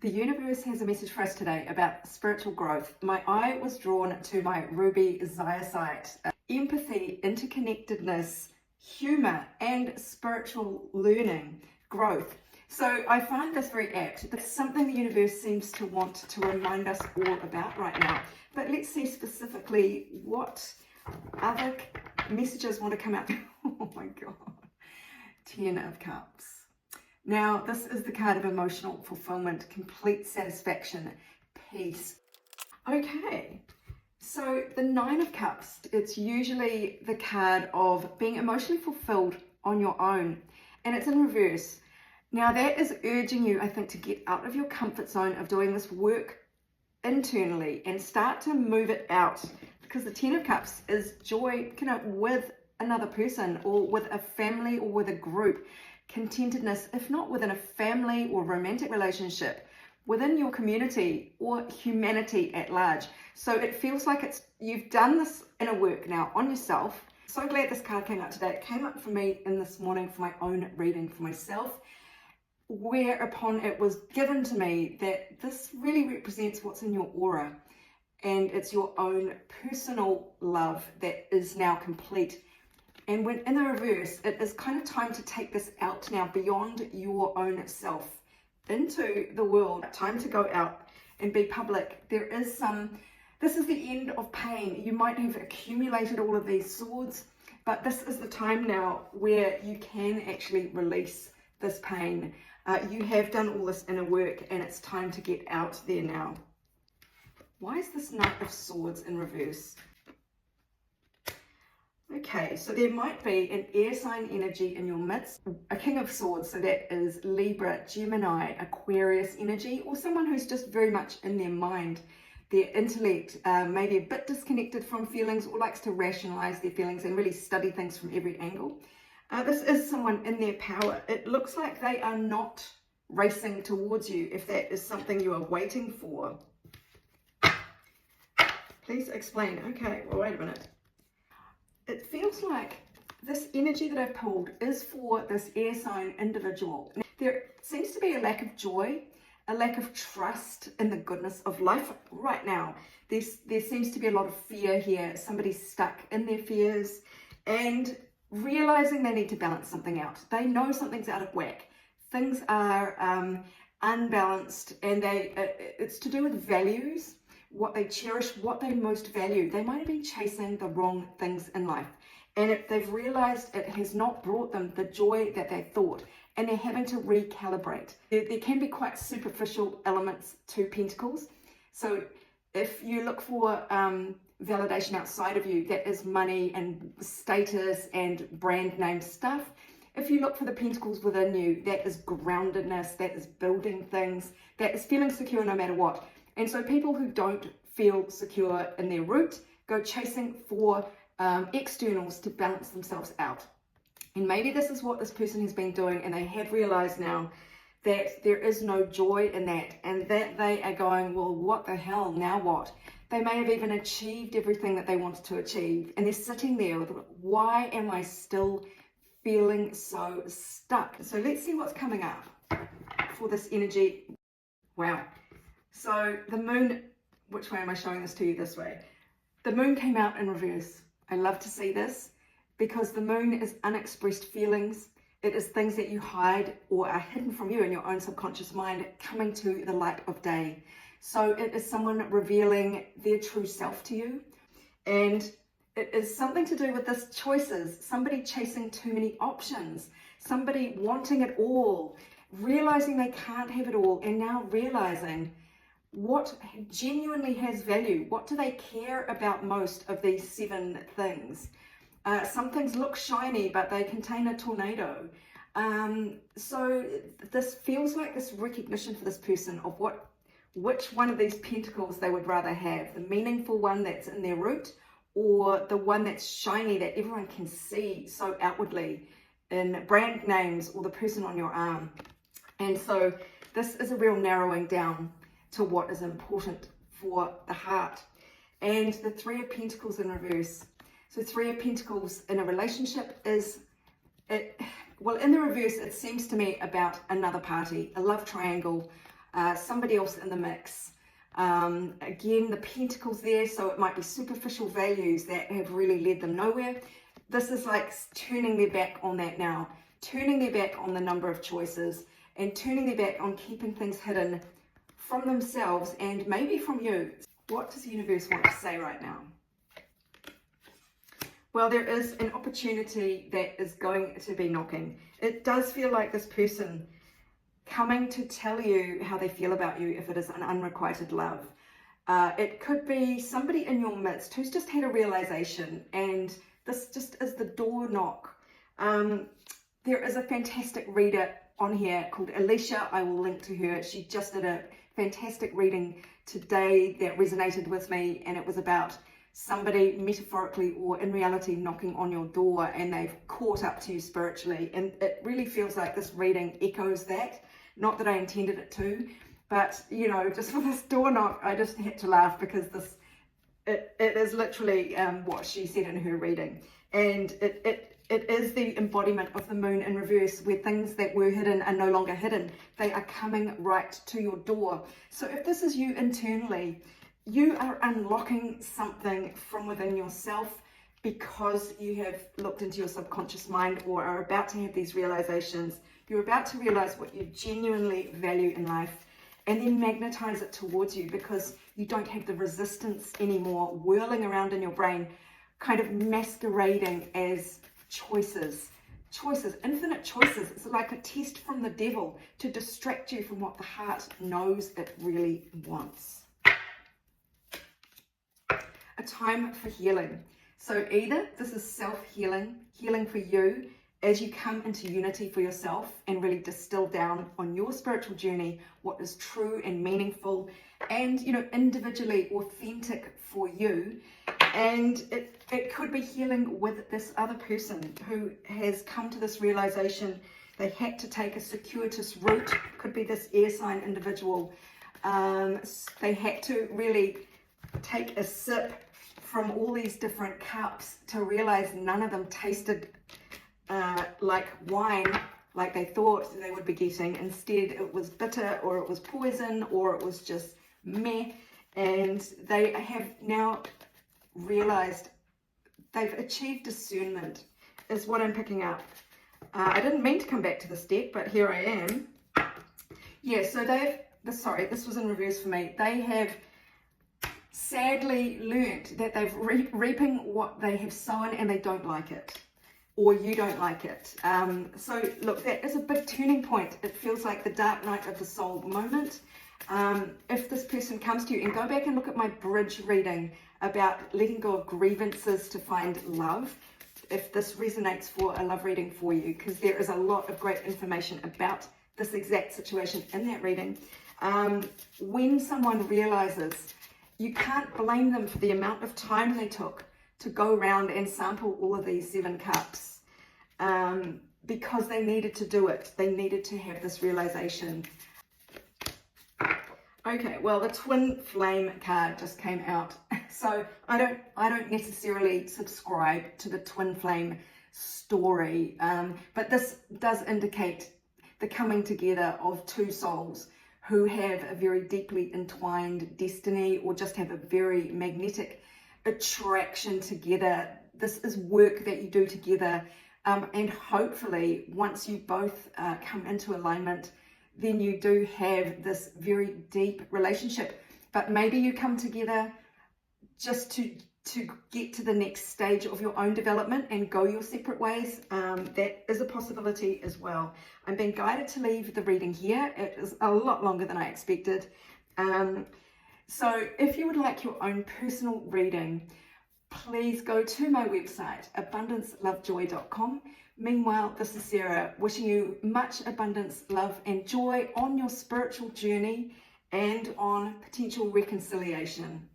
The universe has a message for us today about spiritual growth. My eye was drawn to my ruby Ziasite. Empathy, interconnectedness, humor, and spiritual learning, growth. So I find this very apt. It's something the universe seems to want to remind us all about right now. But let's see specifically what other messages want to come out. Oh my God. 10 of Cups. Now, this is the card of emotional fulfillment, complete satisfaction, peace. Okay, so the 9 of Cups, it's usually the card of being emotionally fulfilled on your own, and it's in reverse. Now, that is urging you, I think, to get out of your comfort zone of doing this work internally and start to move it out, because the 10 of Cups is joy, with another person or with a family or with a group. Contentedness, if not within a family or romantic relationship, within your community or humanity at large. So it feels like you've done this inner work now on yourself. So glad this card came out today. It came up for me in this morning for my own reading for myself, whereupon it was given to me that this really represents what's in your aura, and it's your own personal love that is now complete. And when in the reverse, it is kind of time to take this out now beyond your own self into the world. Time to go out and be public. This is the end of pain. You might have accumulated all of these swords, but this is the time now where you can actually release this pain. You have done all this inner work and it's time to get out there now. Why is this Knight of Swords in reverse? Okay, so there might be an air sign energy in your midst, a King of Swords, so that is Libra, Gemini, Aquarius energy, or someone who's just very much in their mind, their intellect, maybe a bit disconnected from feelings, or likes to rationalize their feelings and really study things from every angle. This is someone in their power. It looks like they are not racing towards you, if that is something you are waiting for. Please explain. Okay, well, wait a minute. It feels like this energy that I've pulled is for this air sign individual. There seems to be a lack of joy, a lack of trust in the goodness of life right now. There seems to be a lot of fear here. Somebody's stuck in their fears and realizing they need to balance something out. They know something's out of whack. Things are unbalanced, and it's to do with values. What they cherish, what they most value. They might have been chasing the wrong things in life, and they've realized it has not brought them the joy that they thought, and they're having to recalibrate. There can be quite superficial elements to Pentacles. So if you look for validation outside of you, that is money and status and brand name stuff. If you look for the Pentacles within you, that is groundedness, that is building things, that is feeling secure no matter what. And so people who don't feel secure in their root go chasing for externals to balance themselves out. And maybe this is what this person has been doing, and they have realized now that there is no joy in that, and that they are going, well, what the hell, now what? They may have even achieved everything that they wanted to achieve, and they're sitting there with, why am I still feeling so stuck? So let's see what's coming up for this energy. Wow. So the moon, which way am I showing this to you? This way. The moon came out in reverse. I love to see this because the moon is unexpressed feelings. It is things that you hide or are hidden from you in your own subconscious mind coming to the light of day. So it is someone revealing their true self to you. And it is something to do with this choices, somebody chasing too many options, somebody wanting it all, realizing they can't have it all, and now realizing what genuinely has value. What do they care about most of these 7 things? Some things look shiny, but they contain a tornado. So this feels like this recognition for this person of which one of these pentacles they would rather have, the meaningful one that's in their root, or the one that's shiny that everyone can see so outwardly in brand names or the person on your arm. And so this is a real narrowing down to what is important for the heart. And the 3 of Pentacles in reverse. So 3 of Pentacles in a relationship is, well, in the reverse, it seems to me about another party, a love triangle, somebody else in the mix. Again, the pentacles there, so it might be superficial values that have really led them nowhere. This is like turning their back on that now, turning their back on the number of choices, and turning their back on keeping things hidden from themselves and maybe from you. What does the universe want to say right now? Well, there is an opportunity that is going to be knocking. It does feel like this person coming to tell you how they feel about you if it is an unrequited love. It could be somebody in your midst who's just had a realization, and this just is the door knock. There is a fantastic reader on here called Alicia. I will link to her. She just did a fantastic reading today that resonated with me, and it was about somebody metaphorically or in reality knocking on your door, and they've caught up to you spiritually, and it really feels like this reading echoes that. Not that I intended it to, but you know, just for this door knock, I just had to laugh because it is literally what she said in her reading, and it is the embodiment of the moon in reverse, where things that were hidden are no longer hidden. They are coming right to your door. So if this is you internally, you are unlocking something from within yourself because you have looked into your subconscious mind or are about to have these realizations. You're about to realize what you genuinely value in life, and then magnetize it towards you because you don't have the resistance anymore whirling around in your brain, kind of masquerading as choices, infinite choices. It's like a test from the devil to distract you from what the heart knows it really wants. A time for healing. So either this is self-healing, healing for you as you come into unity for yourself and really distill down on your spiritual journey what is true and meaningful and, you know, individually authentic for you. And it could be healing with this other person who has come to this realization they had to take a circuitous route. Could be this air sign individual. They had to really take a sip from all these different cups to realize none of them tasted like wine, like they thought they would be getting. Instead, it was bitter, or it was poison, or it was just meh. And they have now realized they've achieved discernment, is what I'm picking up. I didn't mean to come back to this deck, but here I am. Yeah, so this was in reverse for me. They have sadly learnt that they've reaping what they have sown, and they don't like it, or you don't like it. So look, that is a big turning point. It feels like the dark night of the soul moment. If this person comes to you, and go back and look at my bridge reading about letting go of grievances to find love, if this resonates for a love reading for you, because there is a lot of great information about this exact situation in that reading. When someone realizes, you can't blame them for the amount of time they took to go around and sample all of these 7 cups, because they needed to do it. They needed to have this realization. Okay, well, the twin flame card just came out. So I don't necessarily subscribe to the twin flame story, but this does indicate the coming together of 2 souls who have a very deeply entwined destiny, or just have a very magnetic attraction together. This is work that you do together, and hopefully once you both come into alignment, then you do have this very deep relationship. But maybe you come together just to get to the next stage of your own development and go your separate ways. That is a possibility as well. I'm being guided to leave the reading here. It is a lot longer than I expected. So if you would like your own personal reading, please go to my website, abundancelovejoy.com. Meanwhile, this is Sarah, wishing you much abundance, love and joy on your spiritual journey and on potential reconciliation.